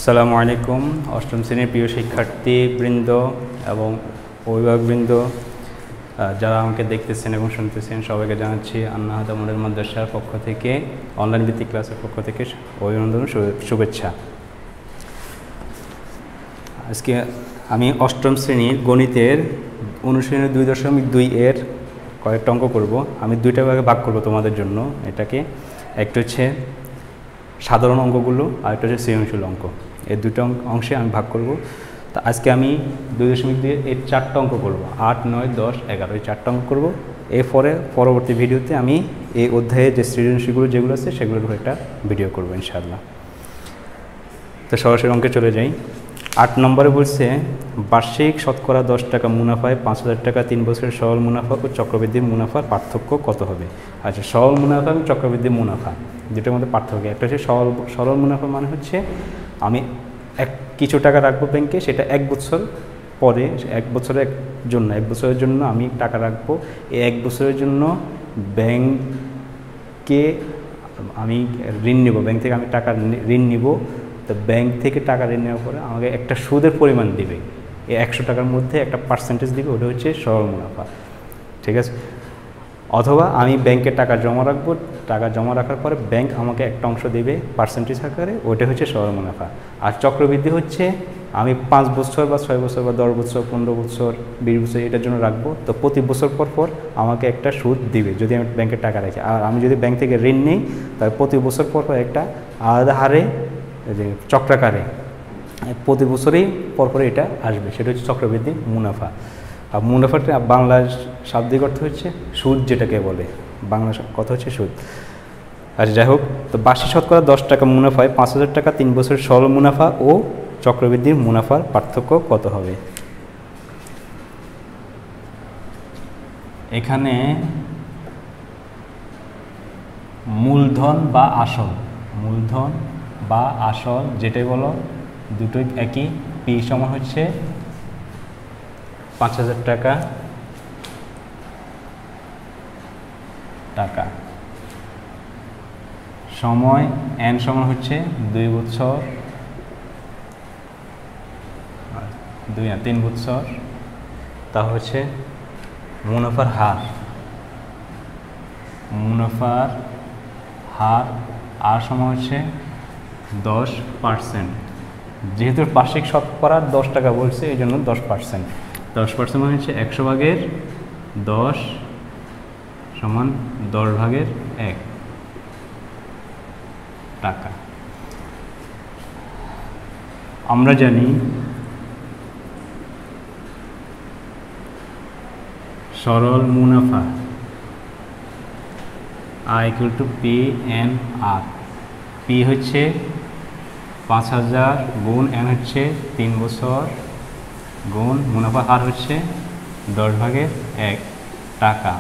আসসালামু আলাইকুম। অষ্টম শ্রেণীর প্রিয় শিক্ষার্থীবৃন্দ এবং অভিভাবকবৃন্দ যারা আমাকে দেখতেছেন এবং শুনতেছেন, সবাইকে জানাচ্ছি আন্নাহাদা মডেল মাদ্রাসার পক্ষ থেকে, অনলাইন ভিত্তিক ক্লাসের পক্ষ থেকে অভিনন্দন, শুভেচ্ছা। আজকে আমি অষ্টম শ্রেণীর গণিতের অনুশীলনী 2.2 এর কয়েকটা অঙ্ক করব। আমি দুইটা ভাগে ভাগ করব তোমাদের জন্য এটাকে। একটা হচ্ছে সাধারণ অঙ্কগুলো আর একটা হচ্ছে সৃজনশীল অঙ্ক। এই দুটো অংশে আমি ভাগ করব। তো আজকে আমি 2.2 এর 4টা অঙ্ক করব, 8, 9, 10, 11 এই 4টা অঙ্ক করব। এরপরে পরবর্তী ভিডিওতে আমি এই অধ্যায়ে যে সৃজনশীলগুলো যেগুলো আছে সেগুলোর উপর একটা ভিডিও করব ইনশাআল্লাহ। তো সরাসরি অঙ্কে চলে যাই। 8 নম্বরে বলছে, বার্ষিক শতকরা 10 টাকা মুনাফায় 5,000 টাকা 3 বছরের সরল মুনাফা ও চক্রবৃদ্ধি মুনাফার পার্থক্য কত হবে? আচ্ছা, সরল মুনাফা এবং চক্রবৃদ্ধি মুনাফা যেটার মধ্যে পার্থক্য, একটা হচ্ছে সরল মুনাফা মানে হচ্ছে আমি কিছু টাকা রাখবো ব্যাংকে, সেটা 1 বছর পরে 1 বছরের জন্য আমি টাকা রাখবো। এই 1 বছরের জন্য ব্যাংকে আমি ঋণ নেব, ব্যাংক থেকে আমি টাকা ঋণ নিব। তো ব্যাংক থেকে টাকা ঋণ নেওয়ার পরে আমাকে একটা সুদের পরিমাণ দিবে, এই 100 টাকার মধ্যে একটা পার্সেন্টেজ দিবে, ওটা হচ্ছে সরল মুনাফা। ঠিক আছে? অথবা আমি ব্যাংকে টাকা জমা রাখবো, টাকা জমা রাখার পরে ব্যাংক আমাকে একটা অংশ দেবে পার্সেন্টেজ আকারে, ওইটা হচ্ছে সরল মুনাফা। আর চক্রবৃদ্ধি হচ্ছে আমি 5 বছর বা 6 বছর বা 10 বছর 15 বছর 20 বছর এটার জন্য রাখবো। তো প্রতি বছর পর আমাকে একটা সুদ দিবে যদি আমি ব্যাংকে টাকা রাখি। আর আমি যদি ব্যাংক থেকে ঋণ নিই তাহলে প্রতি বছর পর একটা আলাদা হারে যে চক্রাকারে প্রতি বছরেই পরপর এটা আসবে, সেটা হচ্ছে চক্রবৃদ্ধি মুনাফা। আর মুনাফাটা বাংলা শাব্দিক অর্থ হচ্ছে সুদ, যেটাকে বলে বাংলা কথা হচ্ছে সুদ। আচ্ছা, যাই হোক, তো বার্ষিক শতকরা 10 টাকা মুনাফায় 5,000 টাকা 3 বছরের সরল মুনাফা ও চক্রবৃদ্ধির মুনাফার পার্থক্য কত হবে? এখানে মূলধন বা আসল যেটাই বলো দুটোই একই। পি সমান হচ্ছে 5,000 টাকা সময় এন সমান হচ্ছে 2 বছর 3 বছর। তা হচ্ছে মুনাফার হার আর সমান হচ্ছে 10%। যেহেতু বার্ষিক শতকরা 10 টাকা বলছে এই জন্য 10%। 10% মানে হচ্ছে 100 ভাগের 10 সমান 10 ভাগের 1 টাকা। আমরা জানি সরল মুনাফা I = P/N/R। পি হচ্ছে 5,000 গুণ এন হচ্ছে 3 বছর গুণ মুনাফা হার হচ্ছে 10 ভাগের 1 টাকা।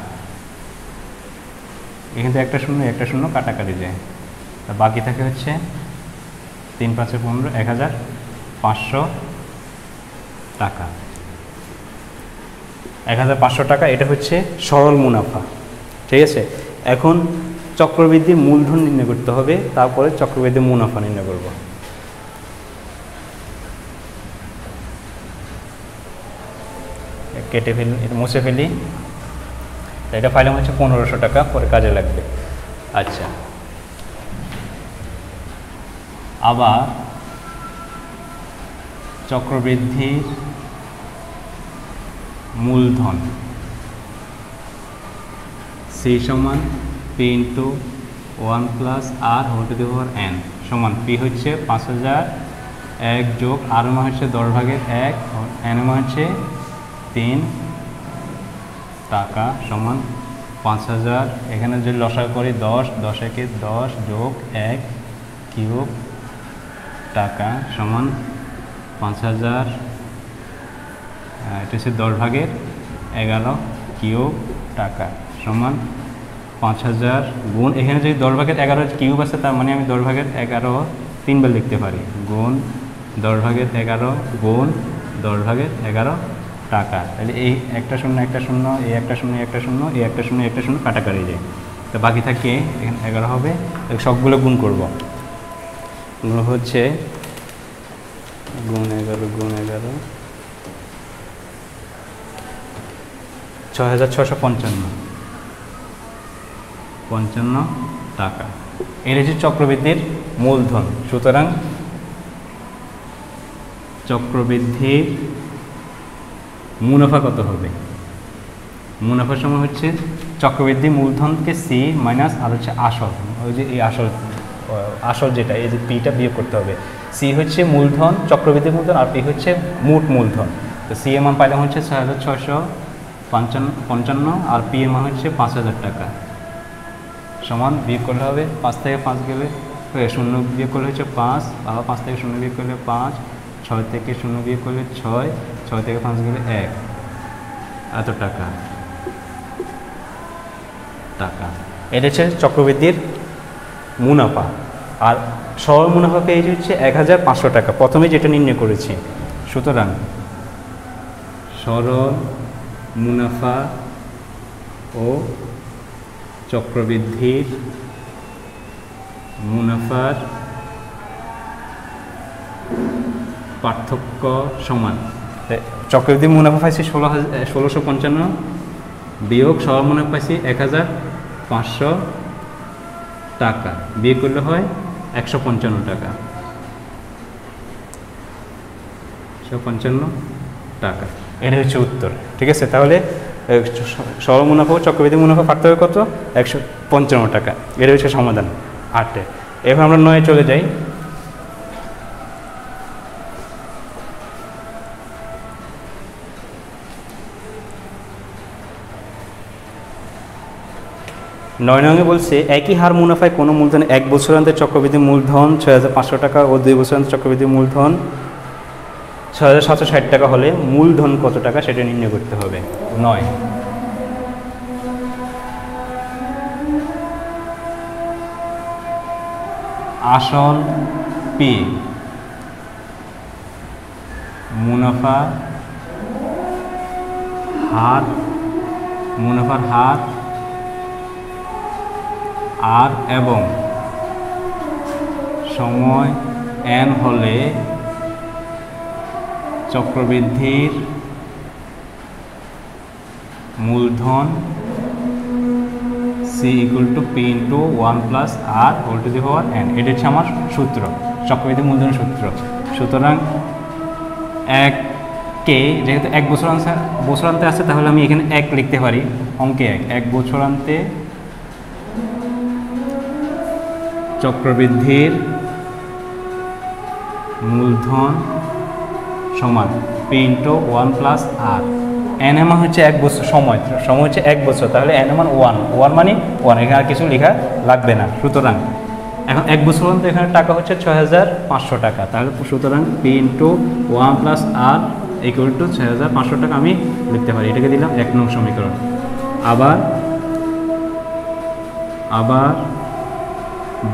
এখান থেকে একটা শূন্য কাটাকাটি যায়, তা বাকি থাকে হচ্ছে 3 × 5 = 15, 1,500 টাকা। 1,500 টাকা এটা হচ্ছে সরল মুনাফা। ঠিক আছে? এখন চক্রবৃদ্ধির মূলধন নির্ণয় করতে হবে, তারপরে চক্রবৃদ্ধির মুনাফা নির্ণয় করব। কেটে ফেলি, এটা মুছে ফেলি। এটা পাইলাম হচ্ছে 1,500 টাকা, পরে কাজে লাগবে। আচ্ছা, আবার চক্রবৃদ্ধির মূলধন সি সমান P × 1 + R⁴ সমান P হচ্ছে 5,000 1 যোগ R মান হচ্ছে 10 ভাগের 1 N মান হচ্ছে 3 টাকা সমান 5,000। এখানে যদি লসাগু করি 10 × 10 যোগ 1 কিউব টাকা সমান 5,000। এটা হচ্ছে 10 ভাগের 11 কিউব টাকা সমান 5,000 গুণ, এখানে যদি 10 ভাগের 11 কিউব আছে তার মানে আমি 10 ভাগের 11 3বার লিখতে পারি, গুণ 10 ভাগের 11 গুণ 10 ভাগের 11 টাকা। তাহলে এই একটা শূন্য এই একটা শূন্য এই একটা শূন্য কাটাকাটি যায়। তো বাকি থাকে এখানে 11 হবে, সবগুলো গুণ করব। গুণ হচ্ছে গুণ 11 গুণ 11 6,655 টাকা। এর হচ্ছে চক্রবৃদ্ধির মূলধন। সুতরাং চক্রবৃদ্ধির মুনাফা কত হবে? মুনাফার সময় হচ্ছে চক্রবৃদ্ধি মূলধনকে সি মাইনাস আর হচ্ছে আসল, ওই যে এই আসল যেটা, এই যে পিটা বিয়োগ করতে হবে। সি হচ্ছে মূলধন, চক্রবৃদ্ধি মূলধন, আর পি হচ্ছে মোট মূলধন। তো সি এর মান পাইলাম হচ্ছে 6,655 আর পি এর মান হচ্ছে 5,000 টাকা। সমান বিয়োগ করলে হবে 5 থেকে 5 গেলে 0 বিয়োগ করলে হচ্ছে 5, আবার 5 থেকে 0 বিয়োগ করলে 5, 6 থেকে 0 বিয়োগ করলে 6, 6 থেকে 5 গেলে 1, এত টাকা। এটা হচ্ছে চক্রবৃদ্ধির মুনাফা। আর সরল মুনাফা পেয়েছি হচ্ছে 1,500 টাকা, প্রথমে যেটা নির্ণয় করেছি। সুতরাং সরল মুনাফা ও চক্রবৃদ্ধির মুনাফার পার্থক্য সমান। চক্রবৃদ্ধি মুনাফা পাইছি 1655 বিয়োগ সরল মুনাফা পাইছি 1,500 টাকা, বিয়োগ করলে হয় 155 টাকা। 155 টাকা, এটা হচ্ছে উত্তর। ঠিক আছে, তাহলে সরল মুনাফা ও চক্রবৃদ্ধি মুনাফা পার্থক্য কত? 155 টাকা। এটা হচ্ছে সমাধান 8-এ। এবার আমরা 9-এ চলে যাই। নয় নঙ্গে বলছে একই হার মুনাফায় কোনো মূলধন 1 বছরান্তের চক্রবৃদ্ধি মূলধন 6,500 টাকা ও 2 বছরান্তের চক্রবৃদ্ধি মূলধন 6,760 টাকা হলে মূলধন কত টাকা সেটা নির্ণয় করতে হবে। 9 আসল পি মুনাফার হার আর এবং সময় n হলে চক্রবৃদ্ধির মূলধন c = p × 1 + r whole to the power n। এটা হচ্ছে আমার সূত্র, চক্রবৃদ্ধি মূলধনের সূত্র। সুতরাং 1কে যেহেতু 1 বছরান্তে আছে, তাহলে আমি এখানে 1 লিখতে পারি, অঙ্কে 1 বছরান্তে চক্রবৃদ্ধির মূলধন সমান p × 1 + r। n এর মান হচ্ছে 1 বছর, সময় হচ্ছে 1 বছর, তাহলে n এর মান 1 মানে 1, এখানে আর কিছু লেখা লাগবে না। সুতরাং এখন 1 বছর পর্যন্ত এখানে টাকা হচ্ছে 6,500 টাকা, তাহলে সুতরাং p × 1 + r = 6,500 টাকা আমি লিখতে পারি। এটাকে দিলাম 1 নং সমীকরণ। আবার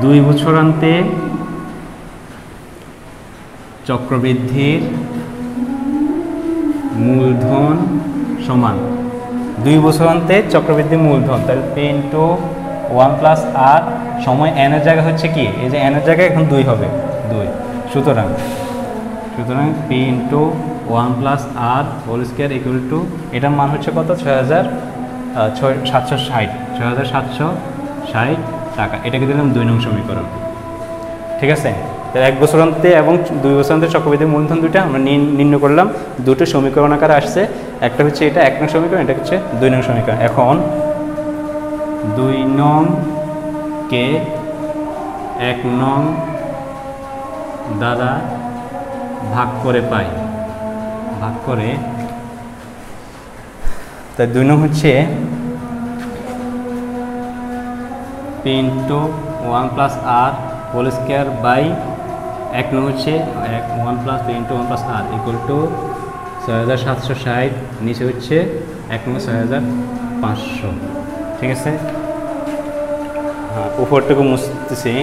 2 বছরান্তে চক্রবৃদ্ধির মূলধন সমান 2 বছরান্তে চক্রবৃদ্ধি মূলধন, তাহলে p × 1 + r সময় n এর জায়গা হচ্ছে কি, এই যে n এর জায়গায় এখন 2 হবে, 2। সুতরাং p × 1 + r হোল স্কয়ার = এটার মান হচ্ছে কত? 6,760 টাকা। এটাকে দিলাম 2 নং সমীকরণ। ঠিক আছে, তাহলে 1 বছরান্তে এবং 2 বছরান্তে চক্রবৃদ্ধি মূলধন দুইটা আমরা নির্ণয় করলাম, দুটো সমীকরণ আকারে আসছে। একটা হচ্ছে এটা 1 নং সমীকরণ, এটা হচ্ছে 2 নং সমীকরণ। এখন 2 নং কে 1 নং দ্বারা ভাগ করে পাই, তাই 2 নং হচ্ছে p × 1 + r whole square by 1 নং হচ্ছে 1 + p × 1 + r = 6,760, নিচে হচ্ছে 1 নং 6,500। ঠিক আছে, হ্যাঁ, উপরটুকু মুছতেছি।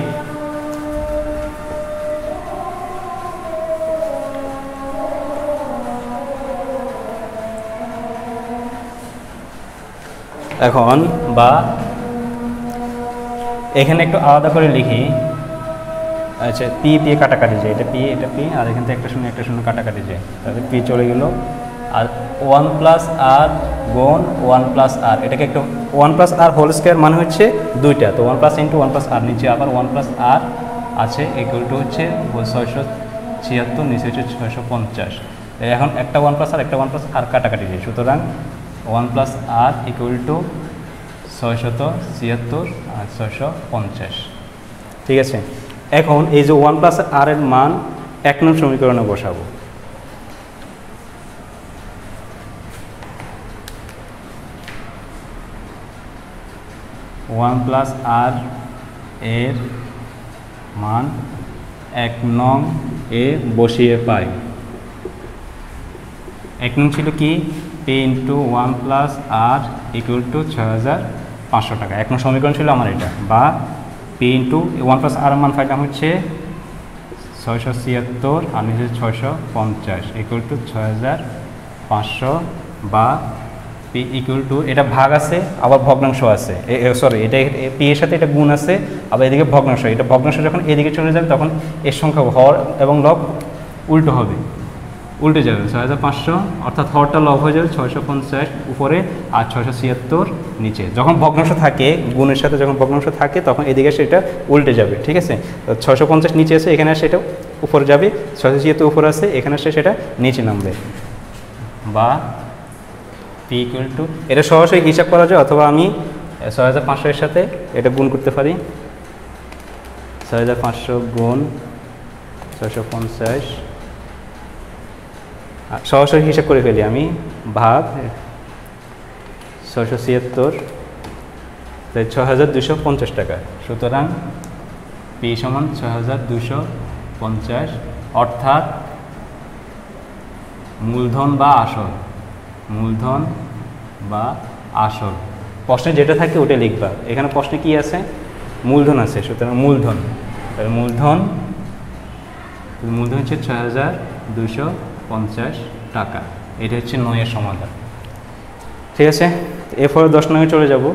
এখন বা এখানে একটু আলাদা করে লিখি, আচ্ছা পি পি কাটাকাটি যায়, এটা পি আর এখান থেকে একটা শূন্য কাটাকাটি যায়, তাহলে পি চলে গেল। আর 1+r গুণ 1+r, এটাকে একটা 1+r হোল স্কোয়ার মানে হচ্ছে 2টা, তো 1+ × 1+r, নিচে আবার 1+r আছে ইকুয়াল টু হচ্ছে 676, নিচে হচ্ছে 650। এখন একটা 1+r একটা 1+r কাটাকাটি যায়, সুতরাং 1+r ইকুয়াল টু 676 আর 650। ঠিক আছে, এখন এই যে 1+r এর মান 1 নং সমীকরণে বসাবো। ওয়ান প্লাস আর এর মান 1 নং এ বসিয়ে পাই। 1 নং ছিল কি, P into 1+r equal to 6500 টাকা। 1 নং সমীকরণ ছিল আমার এটা, বা পি ইন্টু 1+r মান পাইলাম হচ্ছে 676 আর নিচে 650 ইকুয়াল টু 6500, বা পি ইকুয়াল টু, এটা ভাগ আছে আবার ভগ্নাংশ আছে, সরি এটা পি এর সাথে এটা গুণ আছে, আবার এদিকে ভগ্নাংশ, এটা ভগ্নাংশ যখন এদিকে চলে যাবে তখন এর সংখ্যা হর এবং লব উল্টো হবে, উল্টে যাবে। 6500 অর্থাৎ হরটা লব হয়ে যাবে 650 উপরে আর 676 নিচে। যখন ভগ্নাংশ থাকে, গুণের সাথে যখন ভগ্নাংশ থাকে তখন এদিকে সেটা উল্টে যাবে। ঠিক আছে, 650 নিচে আছে, এখানে আসে এটা উপরে যাবে, 676 উপরে আছে, এখানে আসে সেটা নিচে নামবে। বা পি ইকুয়াল টু, এটা সরাসরি হিসাব করা যায়, অথবা আমি 6500 এর সাথে এটা গুণ করতে পারি। 6500 গুণ 650, সরাসরি হিসাব করে ফেলি আমি, ভাগ 676, তাই 6250 টাকা। সুতরাং পি সমান 6250, অর্থাৎ মূলধন বা আসল, মূলধন বা আসল। প্রশ্নে যেটা থাকে ওটা লিখবা। এখানে প্রশ্নে কি আছে, মূলধন আছে, সুতরাং মূলধন, তাহলে মূলধন হচ্ছে 6250 টাকা। এটা হচ্ছে 9 এর সমাধান। ঠিক আছে, এরপরে 10 নং চলে যাব।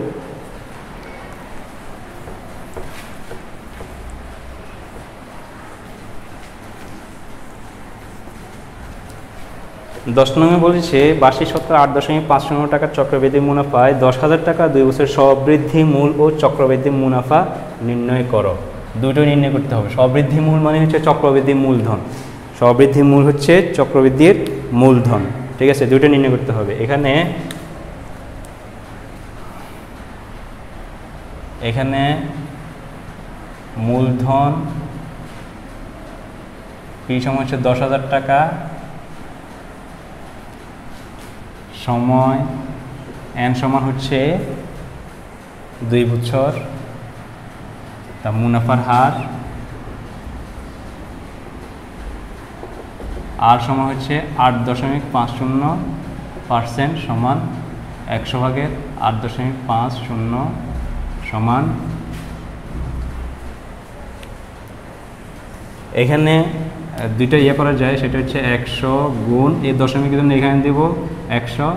দশ নম্বরে বলেছে 82.8.50 টাকার চক্রবৃদ্ধি মুনাফায় 10,000 টাকা 2 বছর সবৃদ্ধি মূল ও চক্রবৃদ্ধি মুনাফা নির্ণয় করো। দুটোই নির্ণয় করতে হবে। সবৃদ্ধি মূল মানে হচ্ছে চক্রবৃদ্ধি মূলধন, সবৃদ্ধি মূল হচ্ছে চক্রবৃদ্ধির মূলধন। ঠিক আছে, দুটো নির্ণয় করতে হবে। এখানে মূলধন পি সমান হচ্ছে 10,000 টাকা, সময় এন সমান হচ্ছে 2 বছর, তা মুনাফার হার আর সমান হচ্ছে 8.50% সমান 100/8.50 সমান, এখানে দুইটা করা যায়, সেটা হচ্ছে 100 গুণ এই দশমিকের জন্য এখানে দেব 100,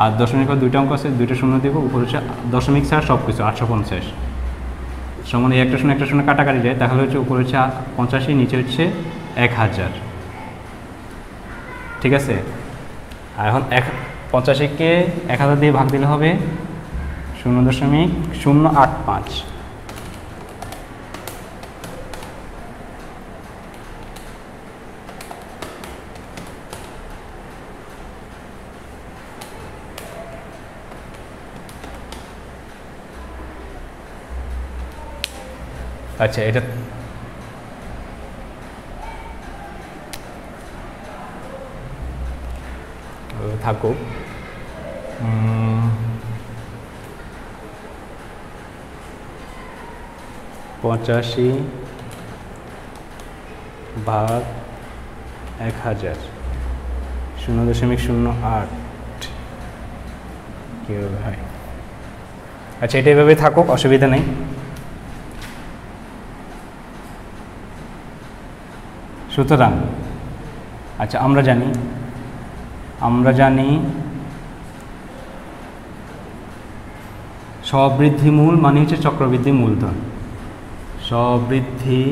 আর দশমিক দুইটা অঙ্ক আছে, দুইটা শূন্য দেব, উপর হচ্ছে দশমিক ছাড়া সব কিছু 850 সমান এই একটা শূন্য কাটাকাটি যায়, তাহলে হচ্ছে উপর হচ্ছে 85, নিচে হচ্ছে 1000। ঠিক আছে, আর এখন 85কে 1000 দিয়ে ভাগ দিলে হবে 0.085। আচ্ছা, এটা থাকুক। 85/1000 0.08 কীভাবে হয়? আচ্ছা, এটা এভাবে থাকুক, অসুবিধা নেই। সুতরাং আচ্ছা, আমরা জানি সবৃদ্ধি মূল মানে হচ্ছে চক্রবৃদ্ধি মূলধন, সবৃদ্ধি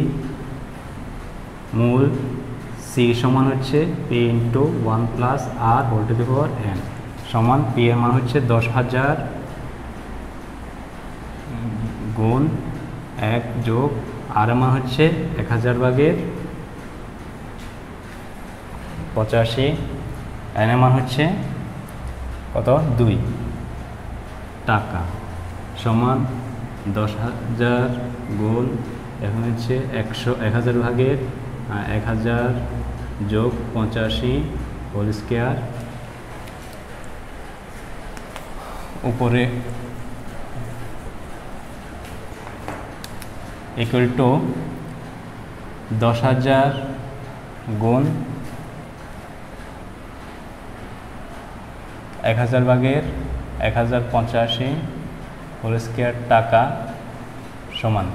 মূল সি সমান হচ্ছে P into 1 plus R whole to the power N সমান পি এর মান হচ্ছে 10,000 গুণ 1 যোগ আর এর মান হচ্ছে 1000 ভাগের 85, এন এর মান হচ্ছে কত 2 টাকা সমান 10,000 গুণ এখন হচ্ছে 1000 ভাগের 1000 যোগ 85 হোল স্কয়ার উপরে ইকুয়াল টু 10,000 গুণ 1000 ভাগের 1085 হোল স্কয়ার টাকা সমান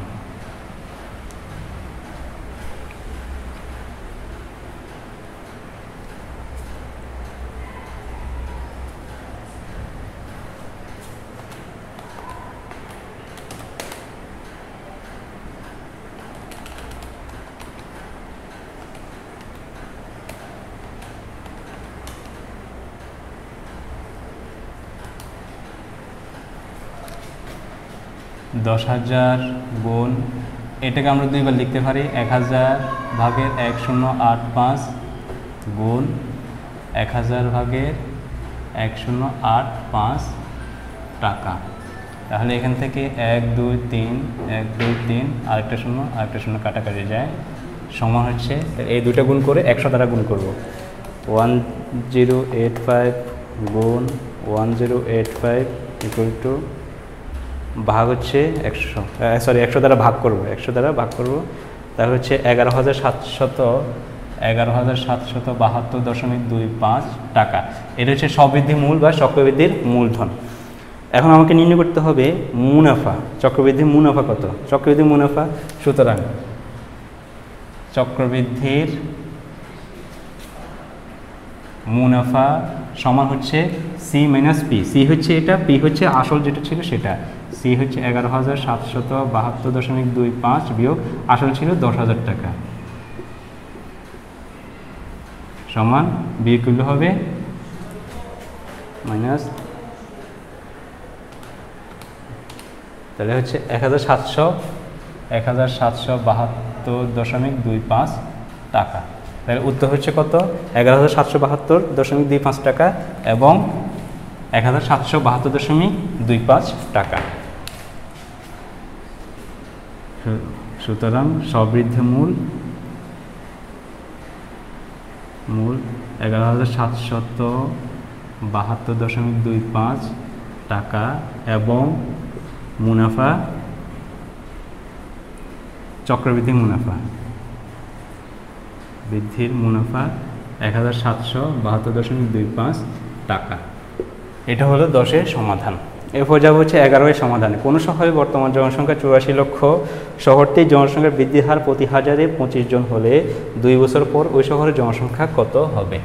দশ হাজার গুণ এটাকে আমরা দুইবার লিখতে পারি 1000 ভাগের 1085 গুণ 1000 ভাগের 1085 টাকা। তাহলে এখান থেকে 1 2 3 1 2 3 আরেকটা শূন্য কাটাকাটি যায় সমান হচ্ছে এই দুইটা গুণ করে 100 দ্বারা গুণ করব 1085 গুণ 1085 ইকুয়াল টু ভাগ হচ্ছে 100 দ্বারা ভাগ করব 100 দ্বারা ভাগ করব তাহলে হচ্ছে 11,772.25 টাকা। এটা হচ্ছে স্ববৃদ্ধি মূল বা চক্রবৃদ্ধির মূলধন। এখন আমাকে নির্ণয় করতে হবে মুনাফা। চক্রবৃদ্ধির মুনাফা কত? চক্রবৃদ্ধির মুনাফা সুতরাং চক্রবৃদ্ধির মুনাফা সমান হচ্ছে সি মাইনাস পি। সি হচ্ছে এটা, পি হচ্ছে আসল যেটা ছিল সেটা। সি হচ্ছে 11,772.25 বিয়োগ আসল ছিল 10,000 টাকা সমান বিয়োগ করলে হবে মাইনাস, তাহলে হচ্ছে 1772.25 টাকা। তাহলে উত্তর হচ্ছে কত? 11,772.25 টাকা এবং 1772.25 টাকা। সুতরাং স্ববৃদ্ধি মূল 11,772.25 টাকা এবং মুনাফা চক্রবৃদ্ধি মুনাফা বৃদ্ধির মুনাফা 1772.25 টাকা। এটা হলো 10-এর সমাধান। এরপর যাব হচ্ছে 11-এর সমাধান। কোনো শহরে বর্তমান জনসংখ্যা 84 লক্ষ, শহরটির জনসংখ্যার বৃদ্ধির হার প্রতি হাজারে 25 জন হলে 2 বছর পর ওই শহরের জনসংখ্যা কত হবে?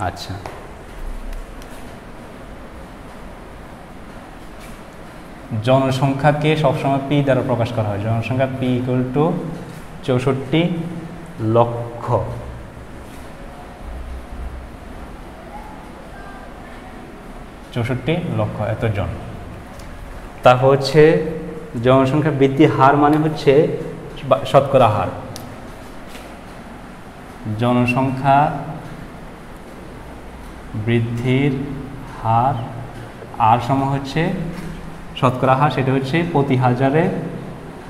আচ্ছা, জনসংখ্যাকে সবসময় পি দ্বারা প্রকাশ করা হয়। জনসংখ্যা পি ইকুয়াল টু 64 লক্ষ। এতজন। তারপর হচ্ছে জনসংখ্যা বৃদ্ধি হার মানে হচ্ছে শতকরা হার। জনসংখ্যা বৃদ্ধির হার আর সমান হচ্ছে শতকরা হার, সেটা হচ্ছে প্রতি হাজারে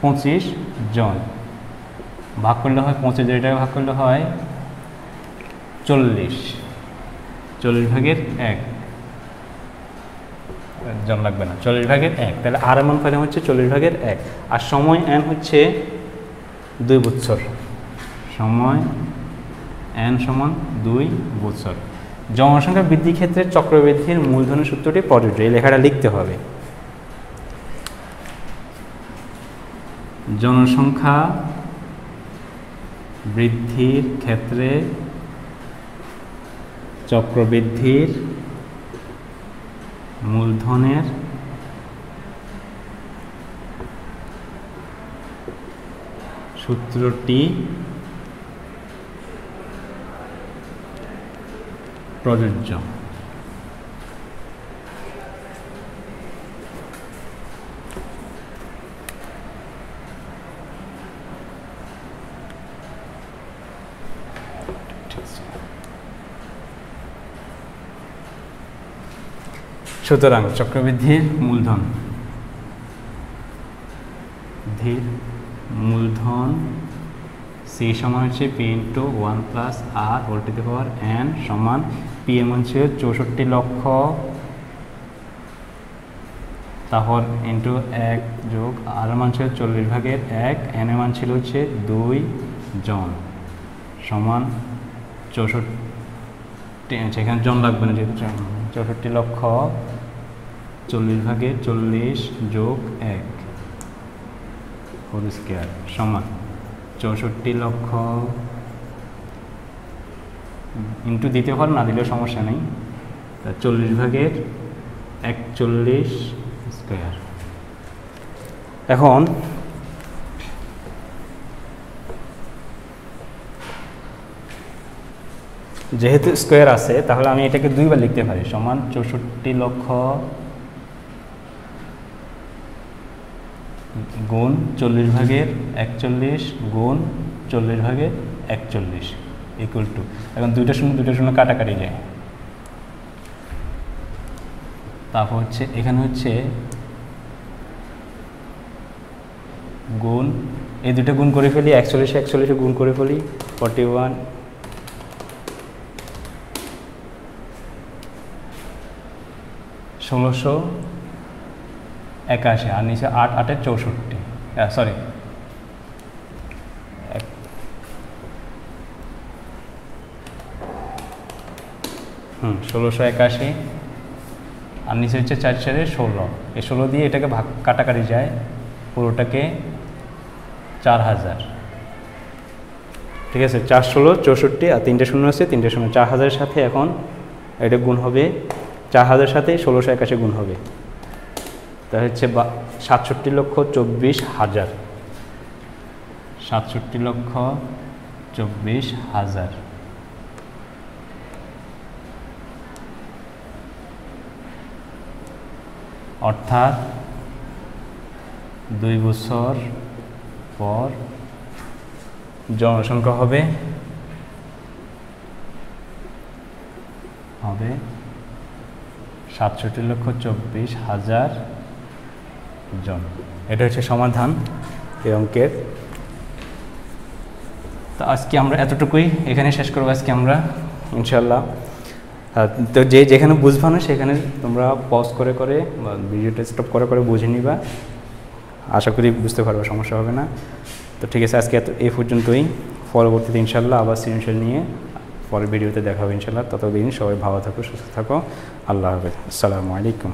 25 জন। ভাগ করলে হয় 25, এটাকে ভাগ করলে হয় 40 ভাগের 1 জন লাগবে না, 40 ভাগের 1। তাহলে আর এমন ফাইলে হচ্ছে 40 ভাগের 1 আর সময় এন হচ্ছে 2 বছর। সময় এন সমান 2 বছর। জনসংখ্যা বৃদ্ধির ক্ষেত্রে চক্রবৃদ্ধির মূলধনের সূত্রটি প্রযোজ্য। এই লেখাটা লিখতে হবে। জনসংখ্যা বৃদ্ধির ক্ষেত্রে চক্রবৃদ্ধির মূলধনের সূত্রটি প্রযোজ্য। সুতরাং চক্রবৃদ্ধির মূলধন সি সমান হচ্ছে P into 1 plus R whole to the power N সমান পি এর মান ছিল 64 লক্ষ, তারপর ইন্টু 1 যোগ আর এর মান ছিল 40/1, এন এর মান ছিল হচ্ছে 2 জন সমান 64, এখানে জন লাগবে না যেহেতু 64 লক্ষ 40/40 যোগ 1 হোল স্কয়ার সমান 64 লক্ষ ইন্টু দিতে পার না দিলেও সমস্যা নেই 40/41 স্কয়ার। এখন যেহেতু স্কয়ার আছে তাহলে আমি এটাকে দুইবার লিখতে পারি সমান 64 লক্ষ গুণ 40/41 গুণ 40/41 ইকুয়াল টু, এখন দুইটা শূন্য কাটাকাটি যায়, তারপর হচ্ছে এখানে হচ্ছে গুণ, এই দুটো গুণ করে ফেলি 41 গুণ করে ফেলি 41 1681 আর নিচে 8 8 64 সরি 1681 আর নিচে হচ্ছে 4 4 16, এই 16 দিয়ে এটাকে ভাগ কাটাকাটি যায় পুরোটাকে 4000, ঠিক আছে 4 16 64 আর 3টে শূন্য আছে 3টে শূন্য 4000 সাথে এখন এটা গুণ হবে 4000 সাথে 1681 গুণ হবে, তা হচ্ছে 67,24,000 67,24,000 অর্থাৎ 2 বছর পর জনসংখ্যা হবে 67,24,000 জন। এটা হচ্ছে সমাধান এই অঙ্কের। তো আজকে আমরা এতটুকুই এখানে শেষ করবো আজকে আমরা ইনশাল্লাহ। তো যেখানে বুঝবা না সেখানে তোমরা পজ করে করে বা ভিডিওটা স্টপ করে করে বুঝে নিবা, আশা করি বুঝতে পারবে, সমস্যা হবে না। তো ঠিক আছে, আজকে এই পর্যন্তই। পরবর্তীতে ইনশাল্লাহ আবার সৃজনশীল নিয়ে পরের ভিডিওতে দেখা হবে ইনশাল্লাহ। ততদিন সবাই ভালো থাকো, সুস্থ থাকো। আল্লাহ হাফেজ, আসসালামু আলাইকুম।